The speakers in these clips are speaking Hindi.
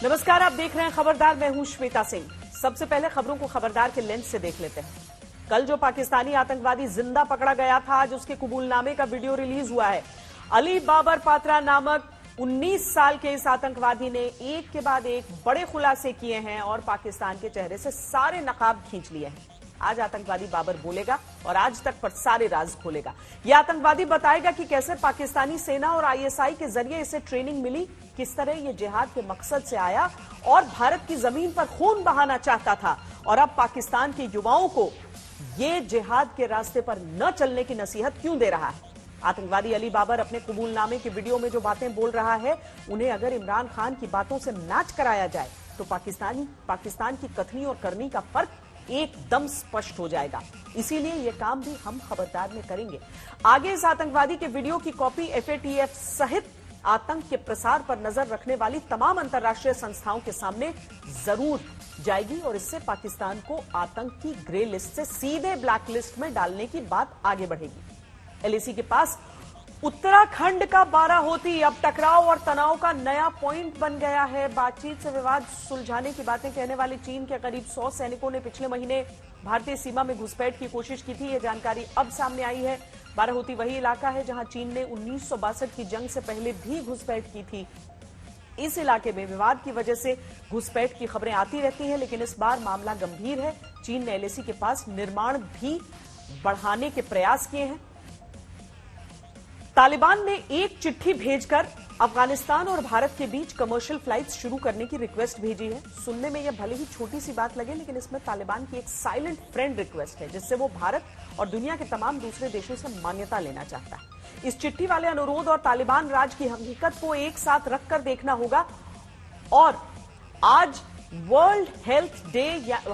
नमस्कार, आप देख रहे हैं खबरदार। मैं हूं श्वेता सिंह। सबसे पहले खबरों को खबरदार के लेंस से देख लेते हैं। कल जो पाकिस्तानी आतंकवादी जिंदा पकड़ा गया था, आज उसके कबूलनामे का वीडियो रिलीज हुआ है। अली बाबर पात्रा नामक 19 साल के इस आतंकवादी ने एक के बाद एक बड़े खुलासे किए हैं और पाकिस्तान के चेहरे से सारे नकाब खींच लिए हैं। आज आतंकवादी बाबर बोलेगा और आज तक पर सारे राज खोलेगा। यह आतंकवादी बताएगा कि कैसे पाकिस्तानी सेना और आईएसआई के जरिए इसे ट्रेनिंग मिली, किस तरह यह जिहाद के मकसद से आया और भारत की जमीन पर खून बहाना चाहता था और अब पाकिस्तान के युवाओं को यह जिहाद के रास्ते पर न चलने की नसीहत क्यों दे रहा है। आतंकवादी अली बाबर अपने कबूलनामे के वीडियो में जो बातें बोल रहा है, उन्हें अगर इमरान खान की बातों से मैच कराया जाए तो पाकिस्तान की कथनी और करनी का फर्क एकदम स्पष्ट हो जाएगा। इसीलिए यह काम भी हम खबरदार में करेंगे। आगे इस आतंकवादी के वीडियो की कॉपी FATF सहित आतंक के प्रसार पर नजर रखने वाली तमाम अंतर्राष्ट्रीय संस्थाओं के सामने जरूर जाएगी और इससे पाकिस्तान को आतंक की ग्रे लिस्ट से सीधे ब्लैक लिस्ट में डालने की बात आगे बढ़ेगी। LAC के पास उत्तराखंड का बाराहोती अब टकराव और तनाव का नया पॉइंट बन गया है। बातचीत से विवाद सुलझाने की बातें कहने वाले चीन के करीब 100 सैनिकों ने पिछले महीने भारतीय सीमा में घुसपैठ की कोशिश की थी। यह जानकारी अब सामने आई है। बाराहोती वही इलाका है जहां चीन ने 1962 की जंग से पहले भी घुसपैठ की थी। इस इलाके में विवाद की वजह से घुसपैठ की खबरें आती रहती हैं, लेकिन इस बार मामला गंभीर है। चीन ने LAC के पास निर्माण भी बढ़ाने के प्रयास किए हैं। तालिबान ने एक चिट्ठी भेजकर अफगानिस्तान और भारत के बीच कमर्शियल फ्लाइट्स शुरू करने की रिक्वेस्ट भेजी है। सुनने में यह भले ही छोटी सी बात लगे, लेकिन इसमें तालिबान की एक साइलेंट फ्रेंड रिक्वेस्ट है, जिससे वो भारत और दुनिया के तमाम दूसरे देशों से मान्यता लेना चाहता है। इस चिट्ठी वाले अनुरोध और तालिबान राज की हकीकत को एक साथ रखकर देखना होगा। और आज world health day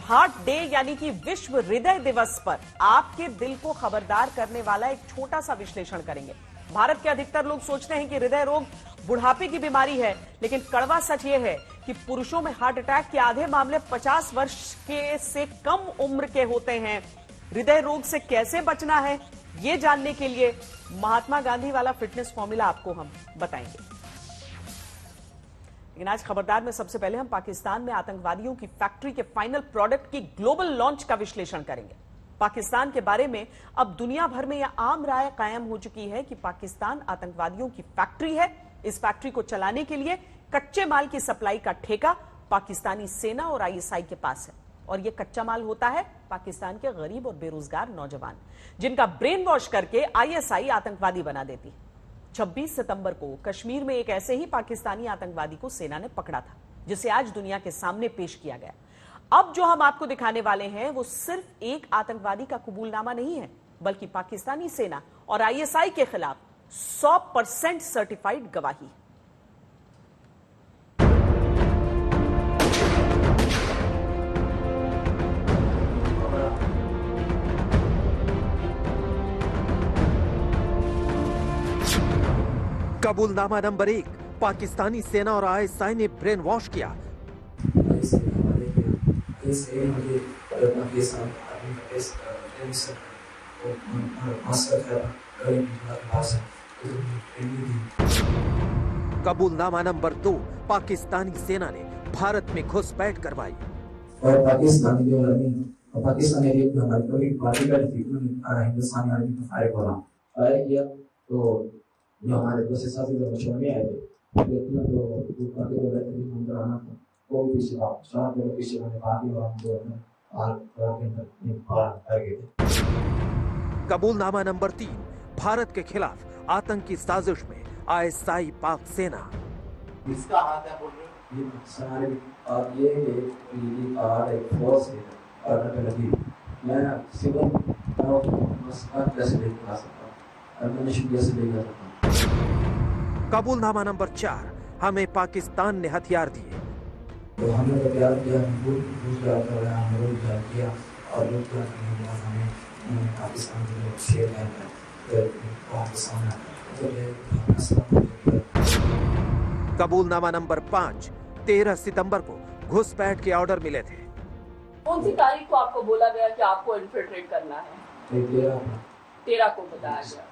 heart day यानी कि विश्व हृदय दिवस पर आपके दिल को खबरदार करने वाला एक छोटा सा विश्लेषण करेंगे। भारत के अधिकतर लोग सोचते हैं कि हृदय रोग बुढ़ापे की बीमारी है, लेकिन कड़वा सच यह है कि पुरुषों में हार्ट अटैक के आधे मामले 50 वर्ष के से कम उम्र के होते हैं। हृदय रोग से कैसे बचना है, यह जानने के लिए महात्मा गांधी वाला फिटनेस फॉर्मूला आपको हम बताएंगे। लेकिन आज खबरदार में सबसे पहले हम पाकिस्तान में आतंकवादियों की फैक्ट्री के फाइनल प्रोडक्ट की ग्लोबल लॉन्च का विश्लेषण करेंगे। पाकिस्तान के बारे में अब दुनिया भर में यह आम राय कायम हो चुकी है कि पाकिस्तान आतंकवादियों की फैक्ट्री है। इस फैक्ट्री को चलाने के लिए कच्चे माल की सप्लाई का ठेका पाकिस्तानी सेना और ISI के पास है और यह कच्चा माल होता है पाकिस्तान के गरीब और बेरोजगार नौजवान, जिनका ब्रेन वॉश करके ISI आतंकवादी बना देती। 26 सितंबर को कश्मीर में एक ऐसे ही पाकिस्तानी आतंकवादी को सेना ने पकड़ा था, जिसे आज दुनिया के सामने पेश किया गया। अब जो हम आपको दिखाने वाले हैं वो सिर्फ एक आतंकवादी का कबूलनामा नहीं है, बल्कि पाकिस्तानी सेना और ISI के खिलाफ 100% सर्टिफाइड गवाही। कबूलनामा नंबर 1, पाकिस्तानी सेना और ISI ने ब्रेन वॉश किया। कबूलनामा नंबर 2, पाकिस्तानी सेना ने भारत में घुसपैठ करवाई। और पाकिस्तानी जो पाकिस्तानी हमारी पूरी पार्टी का हिंदुस्तानी आर्मी को फायर किया, तो जो हमारे दूसरे साथी जो मशहूर में आए थे, लेकिन तो ऊपर के जो बेहतरीन मंदिर आना था वो पीछे शराब के पीछे मैंने बाकी और हम जो है कबूलनामा नंबर 3, भारत के खिलाफ आतंकी साजिश में ISI पाक सेना। इसका हाथ है बोल रहे ये सारे और ये पीली कार एक फोर्स है और लगी मैं सिविल मस्का कैसे देख पा सकता हूं, मैंने शुक्रिया से देख सकता हूं। कबूलनामा नंबर 4, हमें पाकिस्तान ने हथियार दिए। तो हमने तो प्यार किया, हमने किया और लोग क्या करने के बाद हमें पाकिस्तान के लोग शेयर है पाकिस्तान। कबूलनामा नंबर 5, 13 सितंबर को घुसपैठ के ऑर्डर मिले थे। कौन सी तारीख को आपको बोला गया कि आपको इन्फिल्ट्रेट करना है? 13 को बताया गया।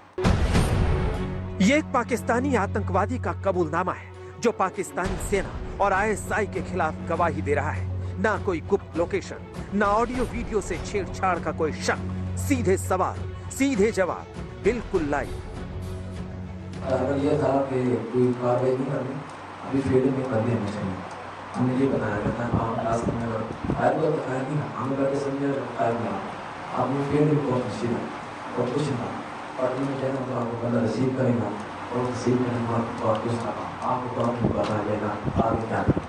ये एक पाकिस्तानी आतंकवादी का कबूलनामा है जो पाकिस्तानी सेना और आईएसआई के खिलाफ गवाही दे रहा है। ना कोई गुप्त लोकेशन, ना ऑडियो वीडियो से छेड़छाड़ का कोई शक, सीधे सवाल, सीधे जवाब, बिल्कुल लाइव। अगर यह था कि कोई कार्रवाई नहीं करनी, अभी फील्ड में कर देना चाहिए। हमने ये बताया रहता है काम क्लास में अगर फायर को बताया नहीं ना, हम करके समझे फायर में आपने फील्ड में बहुत अच्छी था और कुछ था और मैंने कहना तो आपको बंदा रिसीव करेगा और रिसीव करने के बाद बहुत कुछ था आपको काम बता देगा आगे क्या करना।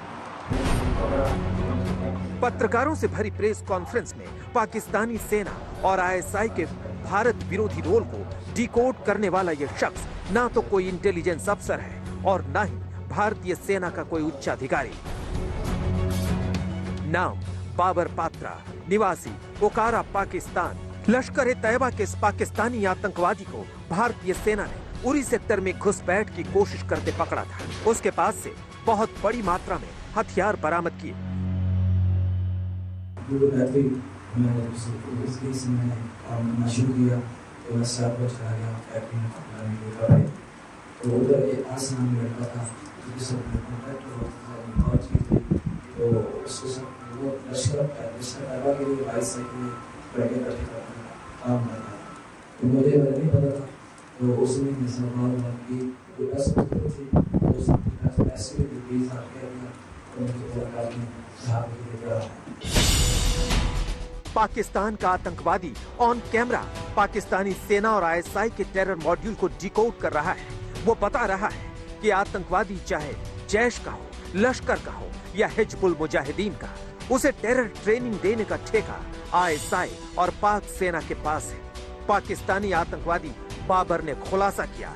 पत्रकारों से भरी प्रेस कॉन्फ्रेंस में पाकिस्तानी सेना और आईएसआई के भारत विरोधी रोल को डिकोड करने वाला यह शख्स ना तो कोई इंटेलिजेंस अफसर है और ना ही भारतीय सेना का कोई उच्चाधिकारी। नाम बाबर पात्रा, निवासी ओकारा, पाकिस्तान। लश्कर ए तैयबा के इस पाकिस्तानी आतंकवादी को भारतीय सेना ने उरी सेक्टर में घुसपैठ की कोशिश करते पकड़ा था। उसके पास से बहुत बड़ी मात्रा में हथियार बरामद किए। शुरू किया तो मैं 7 बजे आ गया फैक्ट्री में कपड़ा नहीं तो उधर एक आसमान में लड़का था जो सब कॉन्ट्रैक्टर बहुत की थी तो उसको सब वो लश्कर तैयबा के लिए 22 साल के लड़के का काम करता था तो मुझे नहीं पता था तो उसने मेरे से मालूम की कोई 10 बजे थी तो उसने ऐसे भी 20,000 के अंदर तो मुझे बोला था कि जहाँ पे देगा। पाकिस्तान का आतंकवादी ऑन कैमरा पाकिस्तानी सेना और आईएसआई के टेरर मॉड्यूल को डिकोड कर रहा है। वो बता रहा है कि आतंकवादी चाहे जैश का हो, लश्कर का हो या हिजबुल मुजाहिदीन का, उसे टेरर ट्रेनिंग देने का ठेका आईएसआई और पाक सेना के पास है। पाकिस्तानी आतंकवादी बाबर ने खुलासा किया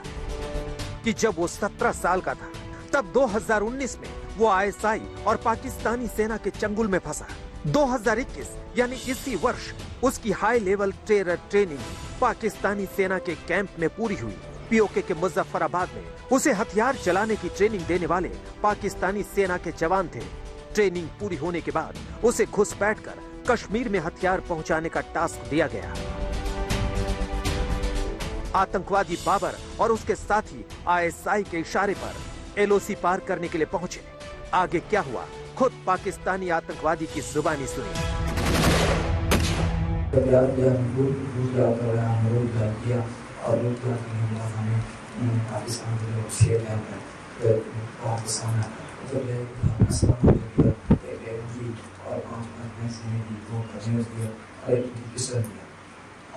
कि जब वो 17 साल का था तब 2019 में वो आईएसआई और पाकिस्तानी सेना के चंगुल में फंसा। 2021 यानी इसी वर्ष उसकी high level terror training Pakistani सेना के कैंप में पूरी हुई। पीओके के मुजफ्फराबाद में उसे हथियार चलाने की ट्रेनिंग देने वाले पाकिस्तानी सेना के जवान थे। ट्रेनिंग पूरी होने के बाद उसे घुसपैठ कर कश्मीर में हथियार पहुंचाने का टास्क दिया गया। आतंकवादी बाबर और उसके साथी आईएसआई के इशारे पर एलओसी पार करने के लिए पहुंचे। आगे क्या हुआ, खुद पाकिस्तानी आतंकवादी की जुबानी सुनिए। और हमें पाकिस्तान के लोग शेयर कर पाकिस्तान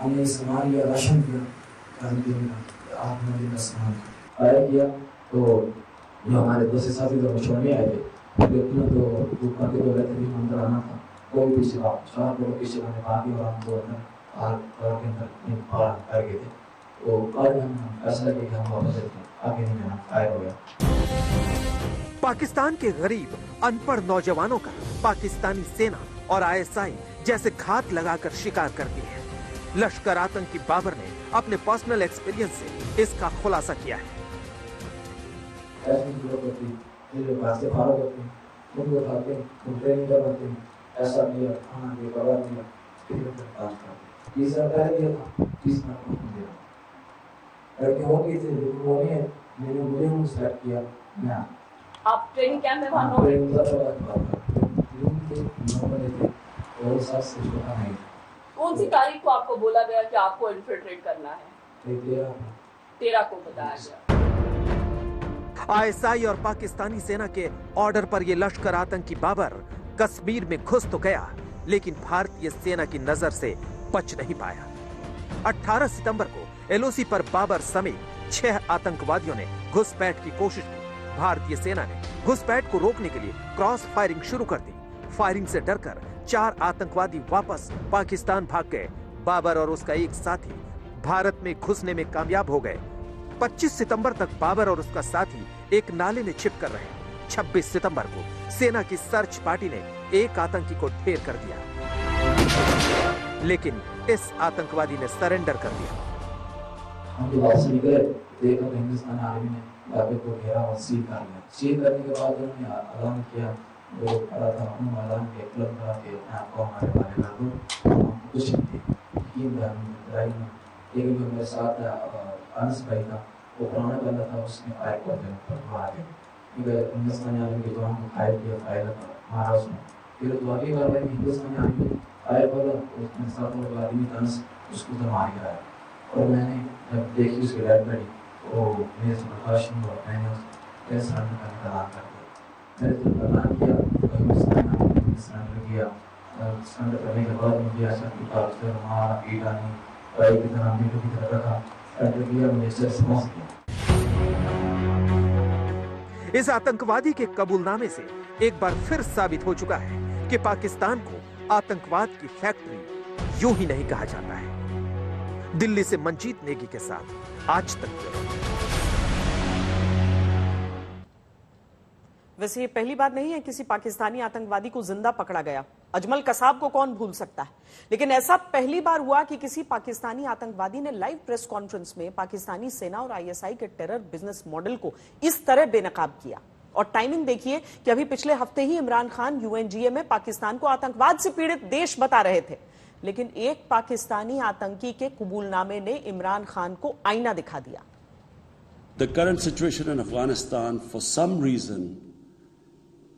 हमने सामान लिया, राशन दिया, 8-9 दिन का सामान आया किया तो जो हमारे दूसरे साथी तो छोड़ने आए थे लेकिन तो ऊपर के 2 रहते भी अंदर आना था कोई पीछे चार लोग पीछे मैंने बाकी और हम दो अंदर के अंदर पार कर गए थे तो बाद में फैसला किया कि हम वापस आगे नहीं जाना, फायर हो गया। पाकिस्तान के गरीब अनपढ़ नौजवानों का पाकिस्तानी सेना और आईएसआई जैसे घात लगाकर शिकार करती है। लश्कर आतंकी बाबर ने अपने पर्सनल एक्सपीरियंस से इसका खुलासा किया है। ऐसा दिया खाना दिया कवर दिया लड़के हो गए थे वो ने मैंने मुझे सेलेक्ट किया ना आप ट्रेनिंग कैंप में वहां और सब से छोटा नहीं। कौन सी तारीख को आपको बोला गया कि आपको इन्फिल्ट्रेट करना है? 13 को बताया गया। आईएसआई और पाकिस्तानी सेना के ऑर्डर पर यह लश्कर आतंकी बाबर कश्मीर में घुस तो गया लेकिन भारतीय सेना की नजर से बच नहीं पाया। 18 सितंबर को एलओसी पर बाबर समेत 6 आतंकवादियों ने घुसपैठ की कोशिश की। भारतीय सेना ने घुसपैठ को रोकने के लिए क्रॉस फायरिंग शुरू कर दी। फायरिंग से डरकर 4 आतंकवादी वापस पाकिस्तान भाग गए। बाबर और उसका एक साथी भारत में घुसने में कामयाब हो गए। 25 सितंबर तक बाबर और उसका साथी एक नाले में छिप कर रहे। 26 सितंबर को सेना की सर्च पार्टी ने एक आतंकी को ढेर कर दिया लेकिन इस आतंकवादी ने सरेंडर कर दिया। हम जब वापस निकले देखा तो हिंदुस्तान आर्मी ने ढाबे को घेरा और सील कर लिया। सील करने के बाद उन्होंने ऐलान किया जो खड़ा था उन्होंने ऐलान किया क्लब करा के आपको हमारे बारे में कुछ नहीं में एक जो मेरे साथ अनस भाई था वो पुराना बंदा था उसने फायर कर दिया हिंदुस्तानी आर्मी के जवान को फायर किया, फायर मारा उसने। फिर दूसरी बार में हिंदुस्तानी आर्मी फायर बोला, उसने 7 लोग आदमी था उसको तो मार गिराया। और मैंने जब देखी उसकी डेड बॉडी, वो मेरे से बर्दाश्त नहीं हुआ, मैंने उसके सरेंडर करने का ऐलान कर दिया। मैंने जब ऐलान किया तो हिंदुस्तानी आर्मी ने सरेंडर किया। सरेंडर करने के बाद मुझे ऐसा पीटा, उसने मारा पीटा नहीं, भाई की तरह बेटों की तरह रखा, सरेंडर किया, मुझे समझ दिया। इस आतंकवादी के कबूलनामे से एक बार फिर साबित हो चुका है कि पाकिस्तान को आतंकवाद की फैक्ट्री यूं ही नहीं कहा जाता है। दिल्ली से मंजीत नेगी के साथ आज तक ब्यूरो। वैसे ये पहली बार नहीं है किसी पाकिस्तानी आतंकवादी को जिंदा पकड़ा गया। अजमल कसाब को कौन भूल सकता है, लेकिन ऐसा पहली बार हुआ कि किसी पाकिस्तानी आतंकवादी ने लाइव प्रेस कॉन्फ्रेंस में पाकिस्तानी सेना और आईएसआई के टेरर बिजनेस मॉडल को इस तरह बेनकाब किया। और टाइमिंग देखिए कि अभी पिछले हफ्ते ही इमरान खान यूएनजीए में पाकिस्तान को आतंकवाद से पीड़ित देश बता रहे थे, लेकिन एक पाकिस्तानी आतंकी के कबूलनामे ने इमरान खान को आईना दिखा दिया। The current situation in Afghanistan, for some reason,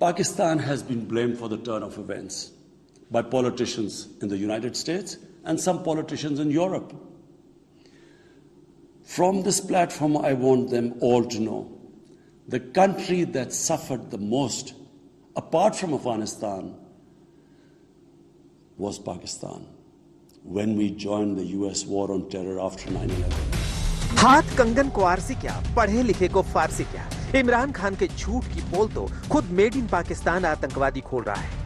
Pakistan has been blamed for the turn of events by politicians in the United States and some politicians in Europe. From this platform, I want them all to know the country that suffered the most, apart from Afghanistan, was Pakistan when we joined the US war on terror after 9/11. हाथ कंगन को आरसी क्या, पढ़े लिखे को फारसी क्या, इमरान खान के झूठ की पोल तो खुद मेड इन पाकिस्तान आतंकवादी खोल रहा है।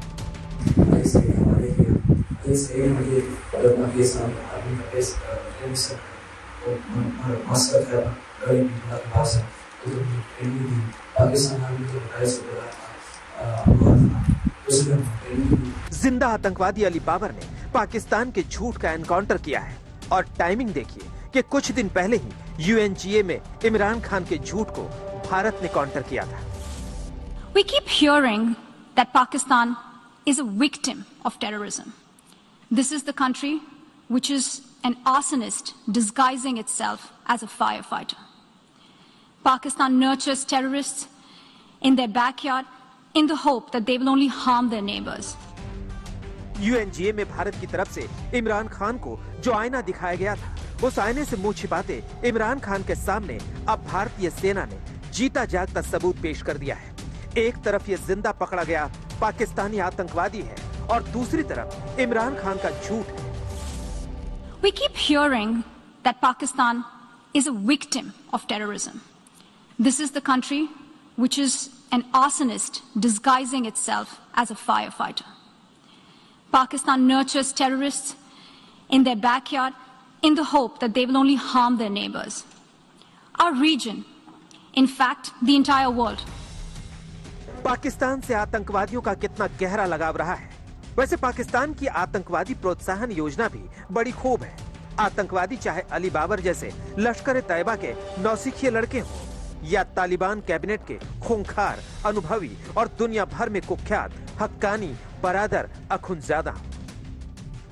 जिंदा आतंकवादी अली बाबर ने पाकिस्तान के झूठ का एनकाउंटर किया है। और टाइमिंग देखिए कि कुछ दिन पहले ही यूएनजीए में इमरान खान के झूठ को भारत ने काउंटर किया था। We keep hearing that Pakistan is a victim of terrorism. This is the country which is an arsonist disguising itself as a firefighter. Pakistan nurtures terrorists in their backyard in the hope that they will only harm their neighbors. UNGA में भारत की तरफ से इमरान खान को जो आईना दिखाया गया था, उस आईने से मुंह छिपाते इमरान खान के सामने अब भारतीय सेना ने जीता जागता सबूत पेश कर दिया है। एक तरफ ये जिंदा पकड़ा गया पाकिस्तानी आतंकवादी है और दूसरी तरफ इमरान खान का झूठ है। We keep hearing that Pakistan is a victim of terrorism. This is the country which is an arsonist disguising itself as a firefighter. Pakistan nurtures terrorists in their backyard in the hope that they will only harm their neighbors. Our region, in fact, the entire world. Pakistan से आतंकवादियों का कितना गहरा लगाव रहा है। वैसे पाकिस्तान की आतंकवादी प्रोत्साहन योजना भी बड़ी खूब है। आतंकवादी चाहे अली बाबर जैसे लश्कर तैयबा के नौसिखिए लड़के हों या तालिबान कैबिनेट के खूंखार, अनुभवी और दुनिया भर में कुख्यात हक्कानी बरादर अखुंज़ादा,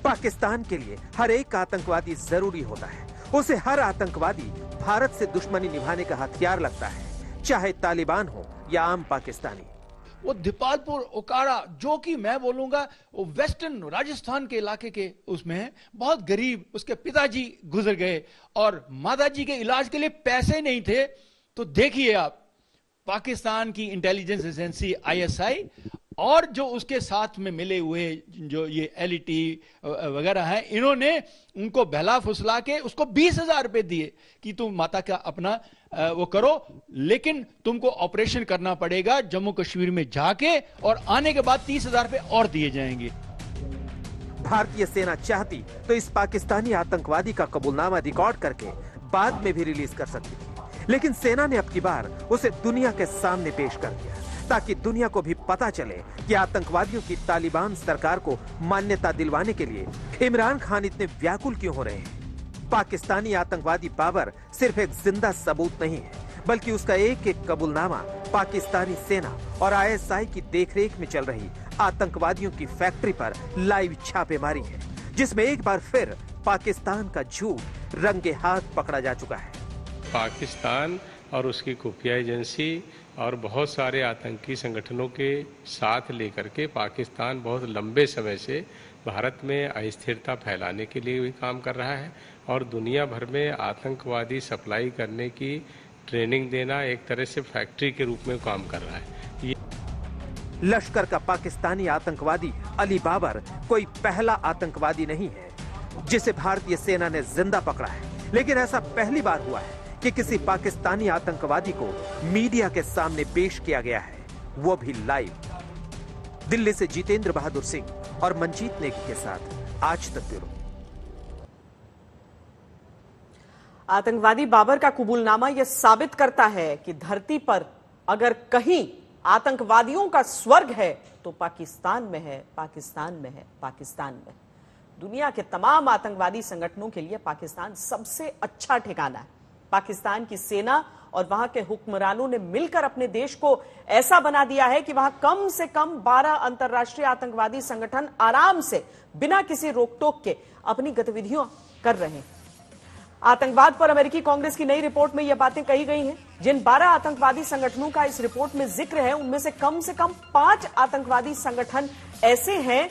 पाकिस्तान के लिए हर एक आतंकवादी जरूरी होता है। उसे हर आतंकवादी भारत से दुश्मनी निभाने का हथियार लगता है, चाहे तालिबान हो या आम पाकिस्तानी। वो दीपालपुर ओकाड़ा, जो कि मैं बोलूंगा वो वेस्टर्न राजस्थान के इलाके के उसमें है, बहुत गरीब, उसके पिताजी गुजर गए और माताजी के इलाज के लिए पैसे नहीं थे। तो देखिए आप, पाकिस्तान की इंटेलिजेंस एजेंसी आईएसआई और जो उसके साथ में मिले हुए जो ये एलईटी वगैरह हैं, इन्होंने उनको बहला फुसला के उसको 20,000 रुपए दिए कि तुम माता का अपना वो करो, लेकिन तुमको ऑपरेशन करना पड़ेगा जम्मू कश्मीर में जाके, और आने के बाद 30,000 रुपए और दिए जाएंगे। भारतीय सेना चाहती तो इस पाकिस्तानी आतंकवादी का कबूलनामा रिकॉर्ड करके बाद में भी रिलीज कर सकती थी, लेकिन सेना ने अब की बार उसे दुनिया के सामने पेश कर दिया ताकि दुनिया को भी पता चले कि आतंकवादियों की तालिबान सरकार को मान्यता दिलवाने के लिए इमरान खान इतने व्याकुल क्यों हो रहे हैं। पाकिस्तानी आतंकवादी बाबर सिर्फ एक जिंदा सबूत नहीं है, बल्कि उसका एक एक कबूलनामा पाकिस्तानी सेना और आईएसआई की देखरेख में चल रही आतंकवादियों की फैक्ट्री पर लाइव छापेमारी है, जिसमें एक बार फिर पाकिस्तान का झूठ रंगे हाथ पकड़ा जा चुका है। पाकिस्तान और उसकी खुफिया एजेंसी और बहुत सारे आतंकी संगठनों के साथ लेकर के पाकिस्तान बहुत लंबे समय से भारत में अस्थिरता फैलाने के लिए भी काम कर रहा है और दुनिया भर में आतंकवादी सप्लाई करने की ट्रेनिंग देना एक तरह से फैक्ट्री के रूप में काम कर रहा है। लश्कर का पाकिस्तानी आतंकवादी अली बाबर कोई पहला आतंकवादी नहीं है जिसे भारतीय सेना ने जिंदा पकड़ा है, लेकिन ऐसा पहली बार हुआ है कि किसी पाकिस्तानी आतंकवादी को मीडिया के सामने पेश किया गया है, वो भी लाइव। दिल्ली से जितेंद्र बहादुर सिंह और मंजीत नेगी के साथ आज तक ब्यूरो। आतंकवादी बाबर का कबूलनामा यह साबित करता है कि धरती पर अगर कहीं आतंकवादियों का स्वर्ग है तो पाकिस्तान में है, पाकिस्तान में है, पाकिस्तान में। दुनिया के तमाम आतंकवादी संगठनों के लिए पाकिस्तान सबसे अच्छा ठिकाना है। पाकिस्तान की सेना और वहां के हुक्मरानों ने मिलकर अपने देश को ऐसा बना दिया है कि वहां कम से कम 12 अंतर्राष्ट्रीय आतंकवादी संगठन आराम से बिना किसी रोक-टोक के अपनी गतिविधियां कर रहे हैं। आतंकवाद पर अमेरिकी कांग्रेस की नई रिपोर्ट में यह बातें कही गई हैं। जिन 12 आतंकवादी संगठनों का इस रिपोर्ट में जिक्र है, उनमें से कम 5 आतंकवादी संगठन ऐसे हैं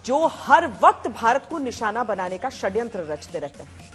जो हर वक्त भारत को निशाना बनाने का षड्यंत्र रचते रहते हैं।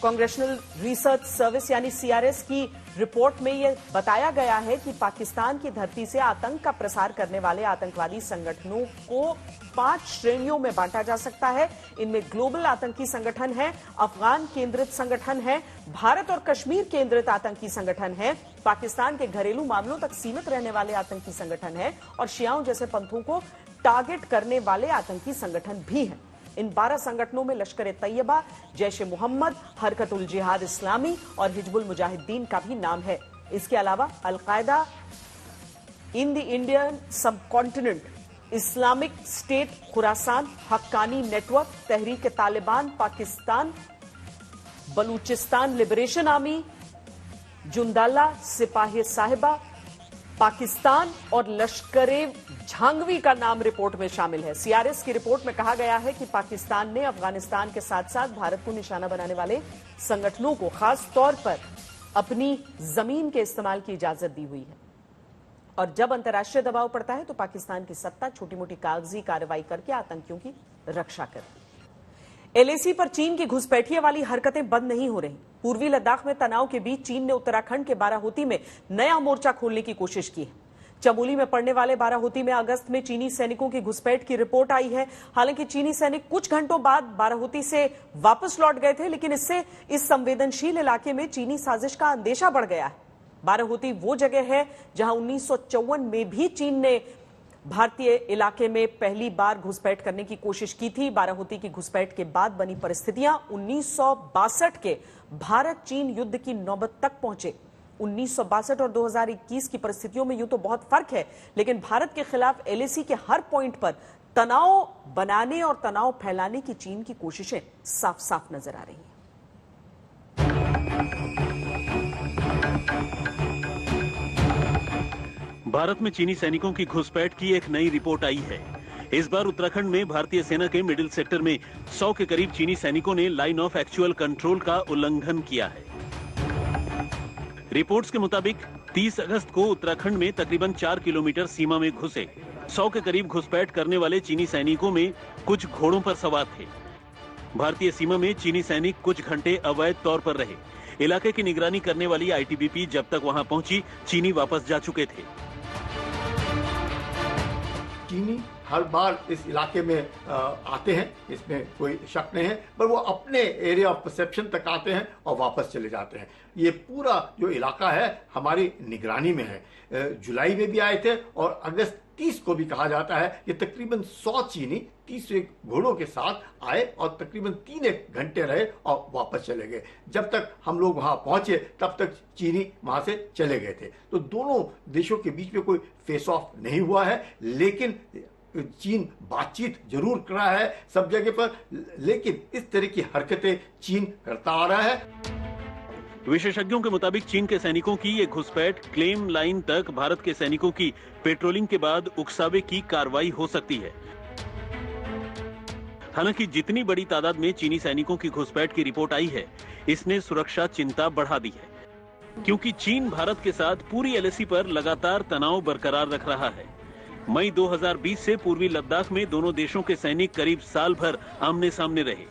कांग्रेशनल रिसर्च सर्विस यानी सीआरएस की रिपोर्ट में यह बताया गया है कि पाकिस्तान की धरती से आतंक का प्रसार करने वाले आतंकवादी संगठनों को 5 श्रेणियों में बांटा जा सकता है। इनमें ग्लोबल आतंकी संगठन है, अफगान केंद्रित संगठन है, भारत और कश्मीर केंद्रित आतंकी संगठन है, पाकिस्तान के घरेलू मामलों तक सीमित रहने वाले आतंकी संगठन है और शियाओं जैसे पंथों को टारगेट करने वाले आतंकी संगठन भी हैं। इन 12 संगठनों में लश्कर-ए-तैयबा, जैश-ए-मोहम्मद, हरकत-उल-जिहाद इस्लामी और हिजबुल मुजाहिदीन का भी नाम है। इसके अलावा Al Qaeda, in the Indian subcontinent, Islamic State Khorasan, Haqqani network, Tehrik e Taliban Pakistan, Balochistan Liberation Army, Jundallah Sipah e Sahaba Pakistan और लश्कर-ए-झांगवी का नाम रिपोर्ट में शामिल है। सीआरएस की रिपोर्ट में कहा गया है कि पाकिस्तान ने अफगानिस्तान के साथ साथ भारत को निशाना बनाने वाले संगठनों को खास तौर पर अपनी जमीन के इस्तेमाल की इजाजत दी हुई है और जब अंतर्राष्ट्रीय दबाव पड़ता है तो पाकिस्तान की सत्ता छोटी मोटी कागजी कार्रवाई करके आतंकियों की रक्षा करती है। एलएसी पर चीन की घुसपैठिये वाली हरकतें बंद नहीं हो रही। पूर्वी लद्दाख में तनाव के बीच चीन ने उत्तराखंड के बाराहोती में नया मोर्चा खोलने की कोशिश की है। चमोली में पड़ने वाले बाराहोती में अगस्त में चीनी सैनिकों की घुसपैठ की रिपोर्ट आई है। हालांकि चीनी सैनिक कुछ घंटों बाद बाराहोती से वापस लौट गए थे, लेकिन इससे इस संवेदनशील इलाके में चीनी साजिश का अंदेशा बढ़ गया है। बाराहोती वो जगह है जहां 1954 में भी चीन ने भारतीय इलाके में पहली बार घुसपैठ करने की कोशिश की थी। बाराहोती की घुसपैठ के बाद बनी परिस्थितियां 1962 के भारत चीन युद्ध की नौबत तक पहुंचे। 1962 और 2021 की परिस्थितियों में यूं तो बहुत फर्क है, लेकिन भारत के खिलाफ एलएसी के हर पॉइंट पर तनाव बनाने और तनाव फैलाने की चीन की कोशिशें साफ साफ नजर आ रही हैं। भारत में चीनी सैनिकों की घुसपैठ की एक नई रिपोर्ट आई है। इस बार उत्तराखंड में भारतीय सेना के मिडिल सेक्टर में 100 के करीब चीनी सैनिकों ने लाइन ऑफ एक्चुअल कंट्रोल का उल्लंघन किया है। रिपोर्ट्स के मुताबिक 30 अगस्त को उत्तराखंड में तकरीबन 4 किलोमीटर सीमा में घुसे 100 के करीब घुसपैठ करने वाले चीनी सैनिकों में कुछ घोड़ों पर सवार थे। भारतीय सीमा में चीनी सैनिक कुछ घंटे अवैध तौर पर रहे। इलाके की निगरानी करने वाली आईटीबीपी जब तक वहां पहुंची, चीनी वापस जा चुके थे। चीनी हर बार इस इलाके में आते हैं, इसमें कोई शक नहीं है, पर वो अपने एरिया ऑफ परसेप्शन तक आते हैं और वापस चले जाते हैं। ये पूरा जो इलाका है हमारी निगरानी में है। जुलाई में भी आए थे और अगस्त 30 को भी कहा जाता है कि तकरीबन 100 चीनी 30 घोड़ों के साथ आए और तकरीबन 3 घंटे रहे और वापस चले गए। जब तक हम लोग वहां पहुंचे तब तक चीनी वहां से चले गए थे। तो दोनों देशों के बीच में कोई फेस ऑफ नहीं हुआ है, लेकिन चीन बातचीत जरूर कर रहा है सब जगह पर, लेकिन इस तरह की हरकतें चीन करता आ रहा है। विशेषज्ञों के मुताबिक चीन के सैनिकों की ये घुसपैठ क्लेम लाइन तक भारत के सैनिकों की पेट्रोलिंग के बाद उकसावे की कार्रवाई हो सकती है। हालांकि जितनी बड़ी तादाद में चीनी सैनिकों की घुसपैठ की रिपोर्ट आई है, इसने सुरक्षा चिंता बढ़ा दी है। क्योंकि चीन भारत के साथ पूरी एलएसी पर लगातार तनाव बरकरार रख रहा है। मई 2020 से पूर्वी लद्दाख में दोनों देशों के सैनिक करीब साल भर आमने सामने रहे।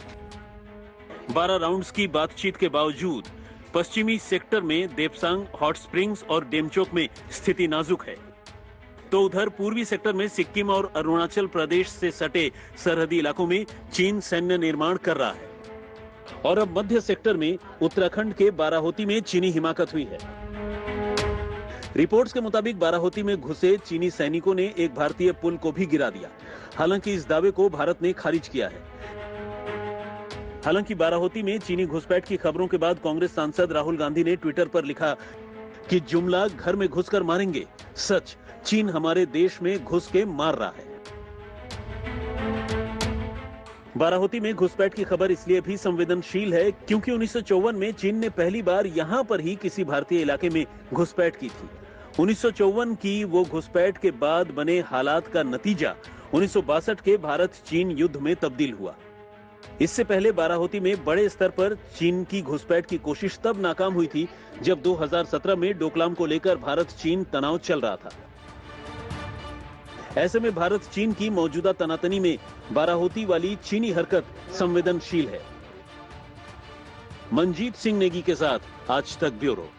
12 राउंड्स की बातचीत के बावजूद पश्चिमी सेक्टर में देपसांग, हॉट स्प्रिंग्स और डेमचोक में स्थिति नाजुक है, तो उधर पूर्वी सेक्टर में सिक्किम और अरुणाचल प्रदेश से सटे सरहदी इलाकों में चीन सैन्य निर्माण कर रहा है। और अब मध्य सेक्टर में उत्तराखंड के बाराहोती में चीनी हिमाकत हुई है। रिपोर्ट्स के मुताबिक बाराहोती में घुसे चीनी सैनिकों ने एक भारतीय पुल को भी गिरा दिया। हालांकि इस दावे को भारत ने खारिज किया है। हालांकि बाराहोती में चीनी घुसपैठ की खबरों के बाद कांग्रेस सांसद राहुल गांधी ने ट्विटर पर लिखा कि जुमला घर में घुसकर मारेंगे, सच, चीन हमारे देश में घुस के मार रहा है। बाराहोती में घुसपैठ की खबर इसलिए भी संवेदनशील है क्योंकि 1954 में चीन ने पहली बार यहां पर ही किसी भारतीय इलाके में घुसपैठ की थी। 1954 की वो घुसपैठ के बाद बने हालात का नतीजा 1962 के भारत चीन युद्ध में तब्दील हुआ। इससे पहले बाराहोती में बड़े स्तर पर चीन की घुसपैठ की कोशिश तब नाकाम हुई थी जब 2017 में डोकलाम को लेकर भारत चीन तनाव चल रहा था। ऐसे में भारत चीन की मौजूदा तनातनी में बाराहोती वाली चीनी हरकत संवेदनशील है। मनजीत सिंह नेगी के साथ आज तक ब्यूरो।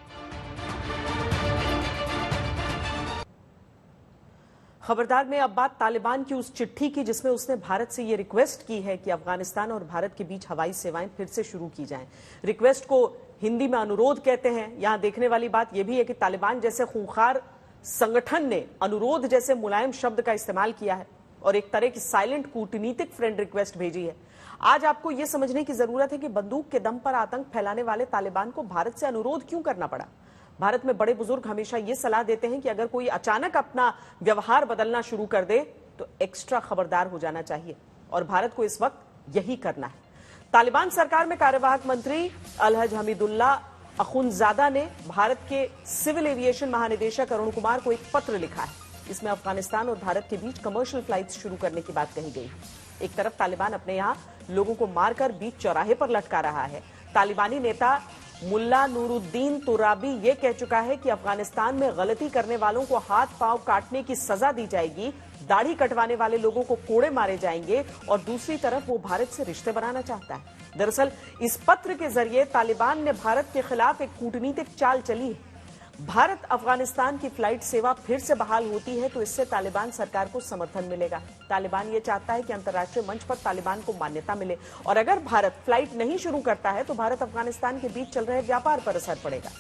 खबरदार में अब बात तालिबान की उस चिट्ठी की जिसमें उसने भारत से ये रिक्वेस्ट की है कि अफगानिस्तान और भारत के बीच हवाई सेवाएं फिर से शुरू की जाएं। रिक्वेस्ट को हिंदी में अनुरोध कहते हैं। यहां देखने वाली बात यह भी है कि तालिबान जैसे खूंखार संगठन ने अनुरोध जैसे मुलायम शब्द का इस्तेमाल किया है और एक तरह की साइलेंट कूटनीतिक फ्रेंड रिक्वेस्ट भेजी है। आज आपको यह समझने की जरूरत है कि बंदूक के दम पर आतंक फैलाने वाले तालिबान को भारत से अनुरोध क्यों करना पड़ा। भारत में बड़े बुजुर्ग हमेशा यह सलाह देते हैं कि अगर कोई अचानक अपना व्यवहार बदलना शुरू कर दे तो एक्स्ट्रा खबरदार हो जाना चाहिए और भारत को इस वक्त यही करना है। तालिबान सरकार में कार्यवाहक मंत्री अलहज हमीदुल्ला अखुंदजादा ने भारत के सिविल एविएशन महानिदेशक अरुण कुमार को एक पत्र लिखा है। इसमें अफगानिस्तान और भारत के बीच कमर्शियल फ्लाइट्स शुरू करने की बात कही गई है। एक तरफ तालिबान अपने यहां लोगों को मारकर बीच चौराहे पर लटका रहा है। तालिबानी नेता मुल्ला नूरुद्दीन तुराबी ये कह चुका है कि अफगानिस्तान में गलती करने वालों को हाथ पांव काटने की सजा दी जाएगी, दाढ़ी कटवाने वाले लोगों को कोड़े मारे जाएंगे और दूसरी तरफ वो भारत से रिश्ते बनाना चाहता है। दरअसल इस पत्र के जरिए तालिबान ने भारत के खिलाफ एक कूटनीतिक चाल चली है। भारत अफगानिस्तान की फ्लाइट सेवा फिर से बहाल होती है तो इससे तालिबान सरकार को समर्थन मिलेगा। तालिबान ये चाहता है कि अंतर्राष्ट्रीय मंच पर तालिबान को मान्यता मिले और अगर भारत फ्लाइट नहीं शुरू करता है तो भारत अफगानिस्तान के बीच चल रहे व्यापार पर असर पड़ेगा।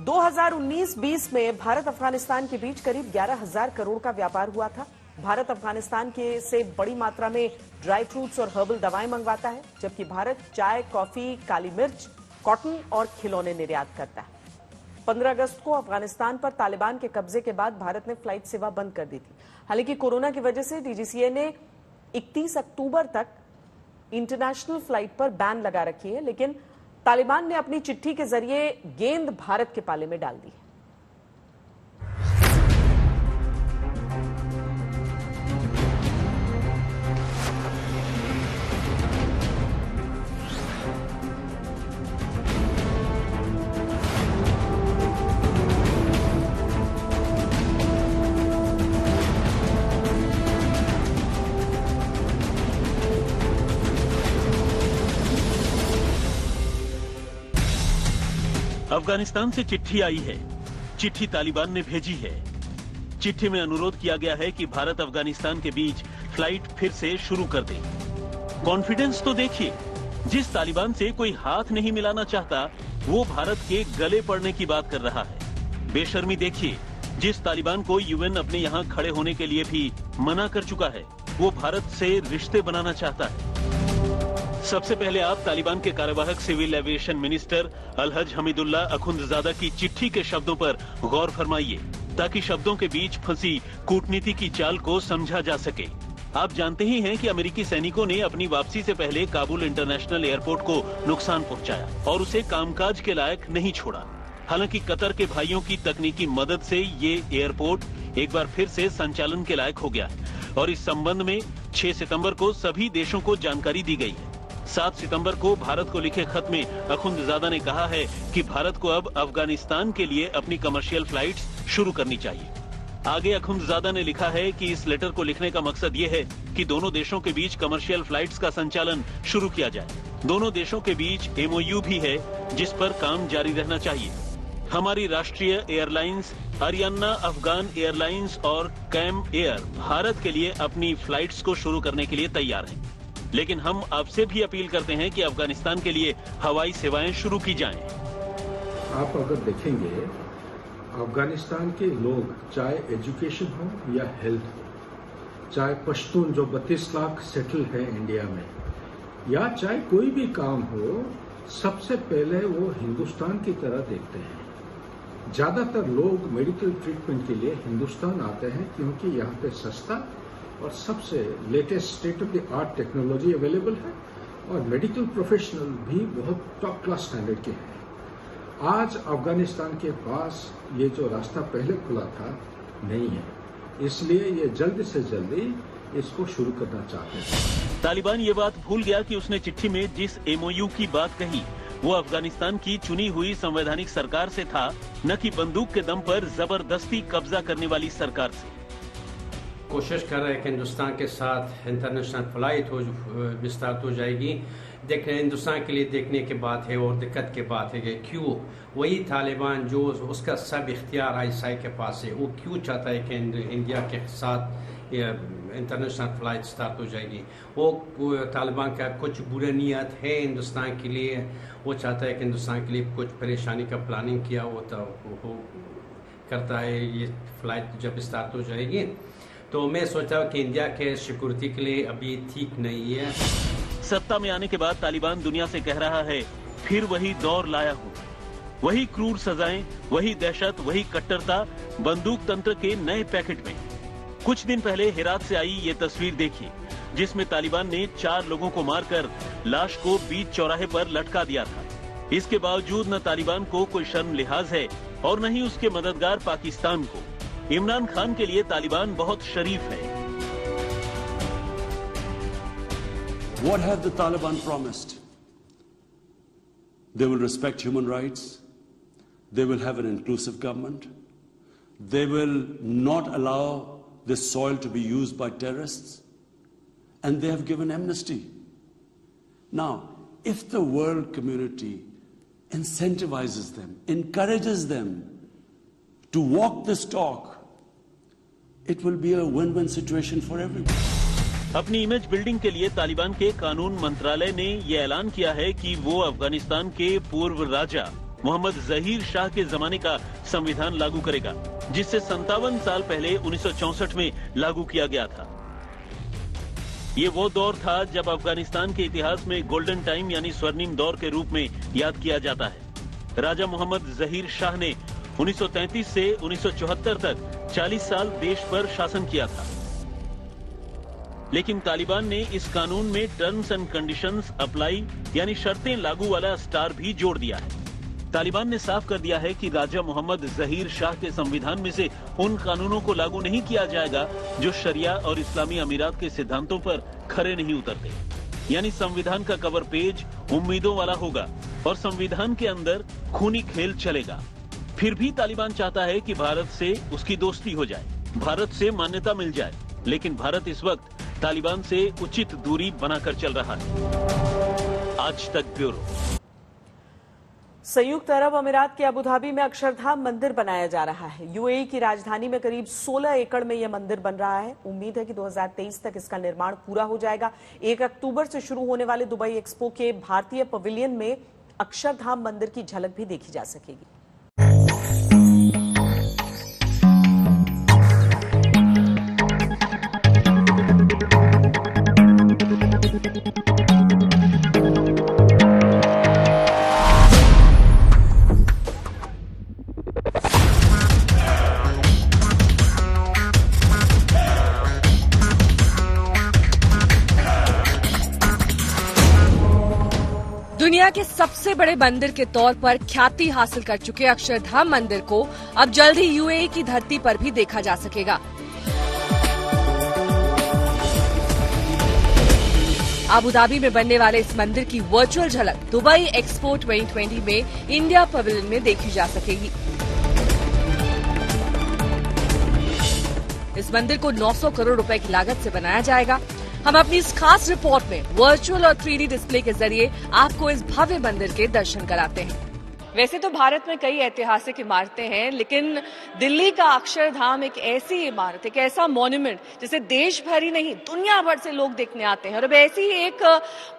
2019-20 में भारत अफगानिस्तान के बीच करीब 11,000 करोड़ का व्यापार हुआ था। भारत अफगानिस्तान के से बड़ी मात्रा में ड्राई फ्रूट्स और हर्बल दवाएं मंगवाता है, जबकि भारत चाय, कॉफी, काली मिर्च, कॉटन और खिलौने निर्यात करता है। 15 अगस्त को अफगानिस्तान पर तालिबान के कब्जे के बाद भारत ने फ्लाइट सेवा बंद कर दी थी। हालांकि कोरोना की वजह से डीजीसीए ने 31 अक्टूबर तक इंटरनेशनल फ्लाइट पर बैन लगा रखी है, लेकिन तालिबान ने अपनी चिट्ठी के जरिए गेंद भारत के पाले में डाल दी है। अफगानिस्तान से चिट्ठी आई है। चिट्ठी तालिबान ने भेजी है। चिट्ठी में अनुरोध किया गया है कि भारत अफगानिस्तान के बीच फ्लाइट फिर से शुरू कर दे। कॉन्फिडेंस तो देखिए, जिस तालिबान से कोई हाथ नहीं मिलाना चाहता वो भारत के गले पड़ने की बात कर रहा है। बेशर्मी देखिए, जिस तालिबान को यूएन अपने यहाँ खड़े होने के लिए भी मना कर चुका है वो भारत से रिश्ते बनाना चाहता है। सबसे पहले आप तालिबान के कार्यवाहक civil aviation minister Alhaj Hamidullah Akhundzada की चिट्ठी के शब्दों पर गौर फरमाइए ताकि शब्दों के बीच फंसी कूटनीति की चाल को समझा जा सके। आप जानते ही हैं कि अमेरिकी सैनिकों ने अपनी वापसी से पहले काबुल इंटरनेशनल एयरपोर्ट को नुकसान पहुंचाया और उसे कामकाज के लायक नहीं छोड़ा। हालांकि कतर के भाइयों की तकनीकी मदद से ये एयरपोर्ट एक बार फिर से संचालन के लायक हो गया और इस संबंध में 6 सितंबर को सभी देशों को जानकारी दी गई है। 7 सितंबर को भारत को लिखे खत में अखुंदजादा ने कहा है कि भारत को अब अफगानिस्तान के लिए अपनी कमर्शियल फ्लाइट्स शुरू करनी चाहिए। आगे अखुंदजादा ने लिखा है कि इस लेटर को लिखने का मकसद ये है कि दोनों देशों के बीच कमर्शियल फ्लाइट्स का संचालन शुरू किया जाए। दोनों देशों के बीच MOU भी है जिस पर काम जारी रहना चाहिए। हमारी राष्ट्रीय एयरलाइंस अरियाना अफगान एयरलाइंस और कैम एयर भारत के लिए अपनी फ्लाइट्स को शुरू करने के लिए तैयार हैं। लेकिन हम आपसे भी अपील करते हैं कि अफगानिस्तान के लिए हवाई सेवाएं शुरू की जाएं। आप अगर देखेंगे अफगानिस्तान के लोग चाहे एजुकेशन हो या हेल्थ हो, चाहे पश्तून जो 32 लाख सेटल है इंडिया में, या चाहे कोई भी काम हो, सबसे पहले वो हिंदुस्तान की तरह देखते हैं। ज्यादातर लोग मेडिकल ट्रीटमेंट के लिए हिंदुस्तान आते हैं क्योंकि यहाँ पे सस्ता और सबसे latest state of the art technology available है और मेडिकल प्रोफेशनल भी बहुत टॉप क्लास स्टैंडर्ड के हैं। आज अफगानिस्तान के पास ये जो रास्ता पहले खुला था नहीं है, इसलिए ये जल्द से जल्दी इसको शुरू करना चाहते हैं। तालिबान ये बात भूल गया कि उसने चिट्ठी में जिस MOU की बात कही वो अफगानिस्तान की चुनी हुई संवैधानिक सरकार से था, न कि बंदूक के दम पर जबरदस्ती कब्जा करने वाली सरकार से। कोशिश कर रहे हैं कि हिंदुस्तान के साथ इंटरनेशनल फ्लाइट हो विस्तार हो जाएगी। देखने हिंदुस्तान के लिए देखने की बात है और दिक्कत की बात है कि क्यों वही तालिबान जो उसका सब इख्तियार ISI के पास है, वो क्यों चाहता है कि इंडिया के साथ इंटरनेशनल फ्लाइट स्टार्ट हो जाएगी। वो तालिबान का कुछ बुरा नियत है हिंदुस्तान के लिए, वो चाहता है कि हिंदुस्तान के लिए कुछ परेशानी का प्लानिंग किया होता वो करता है। ये फ्लाइट जब स्टार्ट हो जाएगी तो मैं सोचा कि इंडिया के सिक्योरिटी के लिए अभी ठीक नहीं है। सत्ता में आने के बाद तालिबान दुनिया से कह रहा है फिर वही दौर लाया हूँ, वही क्रूर सजाएं, वही दहशत, वही कट्टरता, बंदूक तंत्र के नए पैकेट में। कुछ दिन पहले हेरात से आई ये तस्वीर देखिए जिसमें तालिबान ने 4 लोगों को मारकर लाश को बीच चौराहे पर लटका दिया था। इसके बावजूद न तालिबान को कोई शर्म लिहाज है और न ही उसके मददगार पाकिस्तान को। इमरान खान के लिए तालिबान बहुत शरीफ है। What have the Taliban promised? They will respect human rights. They will have an inclusive government. They will not allow this soil to be used by terrorists. And they have given amnesty. Now, if the world community incentivizes them, encourages them to walk this talk, it will be a win-win situation for everyone. अपनी इमेज बिल्डिंग के लिए तालिबान के कानून मंत्रालय ने यह ऐलान किया है कि वो अफगानिस्तान के पूर्व राजा मोहम्मद जहीर शाह के जमाने का संविधान लागू करेगा, जिससे 57 साल पहले 1964 में लागू किया गया था। ये वो दौर था जब अफगानिस्तान के इतिहास में गोल्डन टाइम यानी स्वर्णिम दौर के रूप में याद किया जाता है। राजा मोहम्मद जहीर शाह ने 1933 से 1974 तक 40 साल देश पर शासन किया था। लेकिन तालिबान ने इस कानून में टर्म्स एंड कंडीशंस अप्लाई यानी शर्तें लागू वाला स्टार भी जोड़ दिया है। तालिबान ने साफ कर दिया है कि राजा मोहम्मद जहीर शाह के संविधान में से उन कानूनों को लागू नहीं किया जाएगा जो शरिया और इस्लामी अमीरात के सिद्धांतों पर खरे नहीं उतरते। यानी संविधान का कवर पेज उम्मीदों वाला होगा और संविधान के अंदर खूनी खेल चलेगा। फिर भी तालिबान चाहता है कि भारत से उसकी दोस्ती हो जाए, भारत से मान्यता मिल जाए, लेकिन भारत इस वक्त तालिबान से उचित दूरी बनाकर चल रहा है। आज तक ब्यूरो। संयुक्त अरब अमीरात के अबुधाबी में अक्षरधाम मंदिर बनाया जा रहा है। यूएई की राजधानी में करीब 16 एकड़ में यह मंदिर बन रहा है। उम्मीद है कि 2023 तक इसका निर्माण पूरा हो जाएगा। 1 अक्टूबर से शुरू होने वाले दुबई एक्सपो के भारतीय पवेलियन में अक्षरधाम मंदिर की झलक भी देखी जा सकेगी। दुनिया के सबसे बड़े मंदिर के तौर पर ख्याति हासिल कर चुके अक्षरधाम मंदिर को अब जल्द ही यूएई की धरती पर भी देखा जा सकेगा। अबू धाबी में बनने वाले इस मंदिर की वर्चुअल झलक दुबई एक्सपो 2020 में इंडिया पवेलियन में देखी जा सकेगी। इस मंदिर को 900 करोड़ रुपए की लागत से बनाया जाएगा। हम अपनी इस खास रिपोर्ट में वर्चुअल और 3D डिस्प्ले के जरिए आपको इस भव्य मंदिर के दर्शन कराते हैं। वैसे तो भारत में कई ऐतिहासिक इमारतें हैं, लेकिन दिल्ली का अक्षरधाम एक ऐसी इमारत, एक ऐसा मॉन्यूमेंट जिसे देश भर ही नहीं दुनिया भर से लोग देखने आते हैं। और अब ऐसी ही एक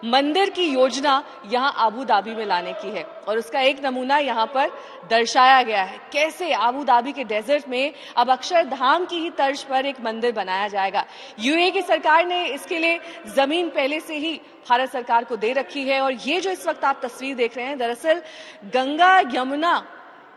मंदिर की योजना यहाँ अबू धाबी में लाने की है और उसका एक नमूना यहाँ पर दर्शाया गया है। कैसे अबू धाबी के डेजर्ट में अब अक्षरधाम की ही तर्ज पर एक मंदिर बनाया जाएगा। यूएई की सरकार ने इसके लिए जमीन पहले से ही भारत सरकार को दे रखी है और ये जो इस वक्त आप तस्वीर देख रहे हैं, दरअसल गंगा यमुना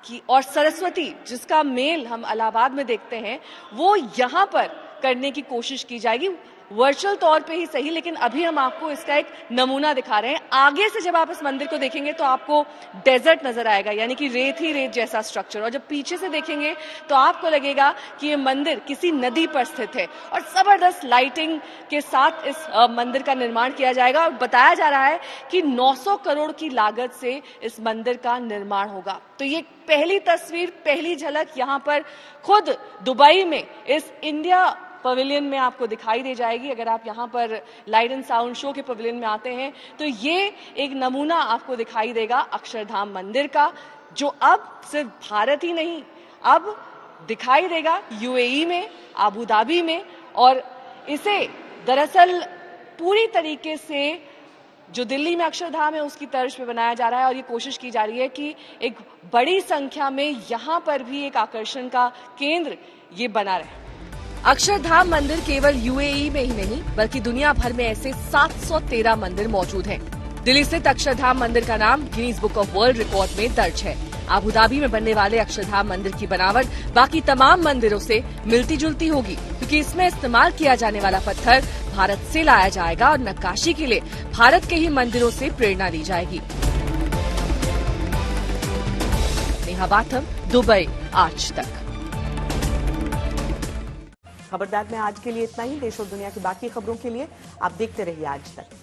की और सरस्वती जिसका मेल हम इलाहाबाद में देखते हैं, वो यहाँ पर करने की कोशिश की जाएगी, वर्चुअल तौर पे ही सही, लेकिन अभी हम आपको इसका एक नमूना दिखा रहे हैं। आगे से जब आप इस मंदिर को देखेंगे तो आपको डेजर्ट नजर आएगा, यानी कि रेत ही रेत जैसा स्ट्रक्चर, और जब पीछे से देखेंगे तो आपको लगेगा कि ये मंदिर किसी नदी पर स्थित है और जबरदस्त लाइटिंग के साथ इस मंदिर का निर्माण किया जाएगा। और बताया जा रहा है कि 900 करोड़ की लागत से इस मंदिर का निर्माण होगा। तो ये पहली तस्वीर, पहली झलक यहाँ पर खुद दुबई में इस इंडिया पवेलियन में आपको दिखाई दे जाएगी। अगर आप यहाँ पर लाइट एंड साउंड शो के पवेलियन में आते हैं तो ये एक नमूना आपको दिखाई देगा अक्षरधाम मंदिर का, जो अब सिर्फ भारत ही नहीं, अब दिखाई देगा यूएई में, अबू धाबी में। और इसे दरअसल पूरी तरीके से जो दिल्ली में अक्षरधाम है उसकी तर्ज पे बनाया जा रहा है और ये कोशिश की जा रही है कि एक बड़ी संख्या में यहाँ पर भी एक आकर्षण का केंद्र ये बना रहे। अक्षरधाम मंदिर केवल यूएई में ही नहीं बल्कि दुनिया भर में ऐसे 713 मंदिर मौजूद हैं। दिल्ली स्थित अक्षरधाम मंदिर का नाम Guinness book of world record में दर्ज है। अबू धाबी में बनने वाले अक्षरधाम मंदिर की बनावट बाकी तमाम मंदिरों से मिलती जुलती होगी, क्योंकि इसमें इस्तेमाल किया जाने वाला पत्थर भारत से लाया जाएगा और नक्काशी के लिए भारत के ही मंदिरों से प्रेरणा ली जाएगी। नेहा बाथम, दुबई, आज तक। खबरदार में आज के लिए इतना ही। देश और दुनिया की बाकी खबरों के लिए आप देखते रहिए आज तक।